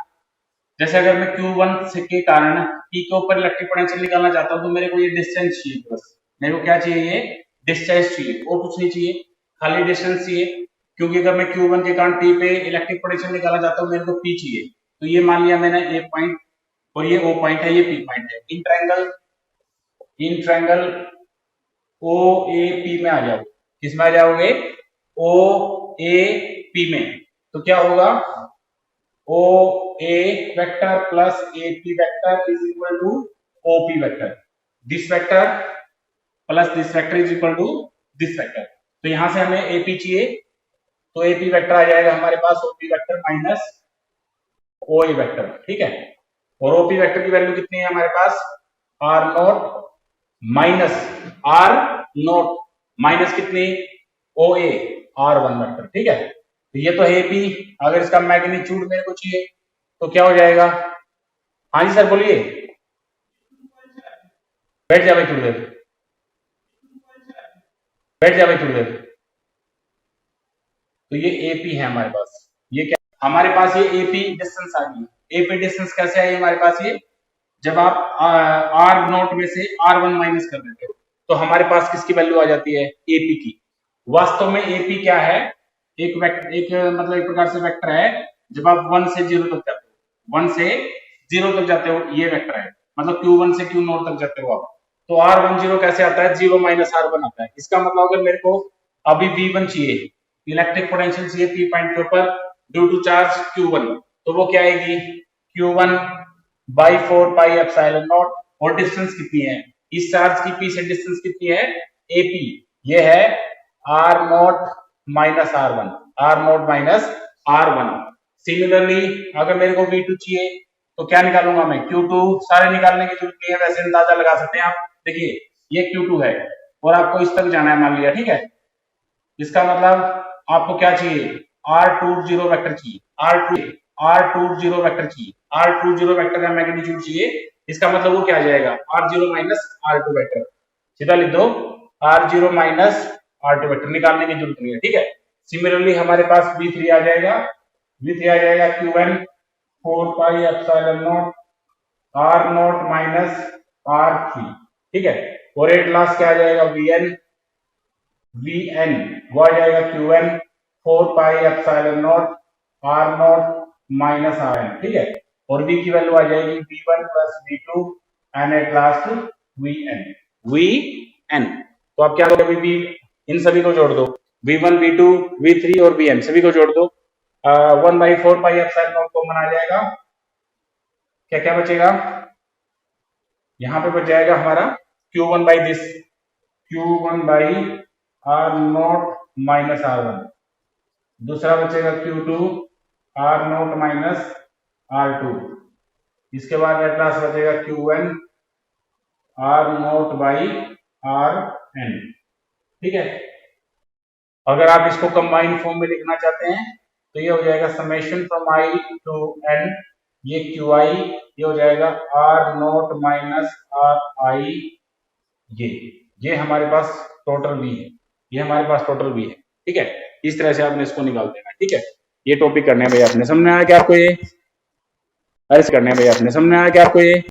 जैसे अगर मैं Q1 से के कारण P के ऊपर इलेक्ट्रिक पोटेंशियल निकालना चाहता हूं तो मेरे को ये डिस्टेंस चाहिए, बस मेरे को क्या चाहिए, ये डिस्टेंस चाहिए, और कुछ नहीं चाहिए, खाली डिस्टेंस चाहिए। क्योंकि अगर मैं Q1 के कारण P पे इलेक्ट्रिक पोटेंशियल निकालना चाहता हूं, मेरे को P चाहिए। तो ये मान लिया मैंने A पॉइंट, और ये O पॉइंट है, ये P पॉइंट है। In triangle O A P में आ जाओ। किसमें आ जाओगे, ओ ए पी में। तो क्या होगा, O A vector plus A P vector is equal to O P vector. This vector plus this vector is equal to this vector. तो यहां से हमें ए पी चाहिए, तो ए पी वेक्टर आ जाएगा हमारे पास O P vector minus O A vector, ठीक है। और ओ पी वेक्टर की वैल्यू कितनी है हमारे पास, R naught minus R naught minus कितनी, O A R one vector, ठीक है। तो ये तो है पी, अगर इसका मैग्नीट्यूड मेरे को चाहिए तो क्या हो जाएगा। हाँ जी सर बोलिए, बैठ जा भाई थोड़ी देर, बैठ जा भाई थोड़ी देर। तो ये एपी है हमारे पास, ये क्या हमारे पास, ये एपी डिस्टेंस आ गई। एपी डिस्टेंस कैसे आई हमारे पास, ये जब आप आर नॉट में से आर वन माइनस कर देते हो तो हमारे पास किसकी वैल्यू आ जाती है, एपी की। वास्तव में एपी क्या है, एक वेक्टर, एक मतलब एक प्रकार से वेक्टर है। जब आप 1 से 0 तक जाते हो, 1 से 0 तक जाते हो, ये वेक्टर है, मतलब Q1 से Q0 तक जाते हो आप, तो R10 कैसे आता है, 0 माइनस R1 आता है। इसका मतलब अगर मेरे को अभी V1 चाहिए, इलेक्ट्रिक पोटेंशियल चाहिए P पॉइंट के ऊपर ड्यू टू चार्ज Q1, तो वो क्या आएगी, Q1 by 4 pi epsilon not. और डिस्टेंस कितनी है, इस चार्ज की P से डिस्टेंस कितनी है, AP, ये है R not minus R1, R not minus R1। Similarly अगर मेरे को V2 चाहिए तो क्या निकालूंगा मैं, Q2, सारे निकालने की जरूरत नहीं है, वैसे अंदाजा लगा सकते हैं आप। देखिए ये Q2 है और आपको इस तक जाना है मान लिया, ठीक है। इसका मतलब आपको क्या चाहिए, R20 वेक्टर चाहिए, R20 वेक्टर चाहिए, R20 वेक्टर का मैग्नीट्यूड चाहिए। इसका मतलब वो क्या आ जाएगा, R0 माइनस R2 वेक्टर। सीधा लिख दो, R0 माइनस R2 वेक्टर, निकालने की जरूरत नहीं है, ठीक है। सिमिलरली हमारे पास V3 आ जाएगा, V3 आ जाएगा Q1 4 pi epsilon not R not minus R3, ठीक है। और एट लास्ट क्या आ जाएगा, Vn वो आ जाएगा Qn 4 pi epsilon not R not minus Rn, ठीक है। और V की वैल्यू आ जाएगी V1 plus V2 and at last Vn। तो आप क्या करोगे, V इन सभी को जोड़ दो, V1 V2 V3 और Vn सभी को जोड़ दो, 1/4 पाई एप्सिलॉन नॉट कॉमन आ जाएगा, क्या क्या बचेगा, यहां पे बच जाएगा हमारा Q1 by this, Q1 by R not minus R1। दूसरा बचेगा Q2 R not minus R2। इसके बाद एट लास्ट बचेगा Qn R not by Rn, ठीक है। अगर आप इसको कंबाइन फॉर्म में लिखना चाहते हैं तो ये हो जाएगा summation from I to N, ये Qi, ये हो जाएगा R नॉट माइनस Ri, ये हमारे पास टोटल V है, ये हमारे पास टोटल V है, ठीक है। इस तरह से आपने इसको निकाल देना, ठीक है। ये टॉपिक करने हैं भैया, आपने समझ में आया क्या आपको, ये अरे करने हैं भैया, आपने समझ में आया क्या आपको ये।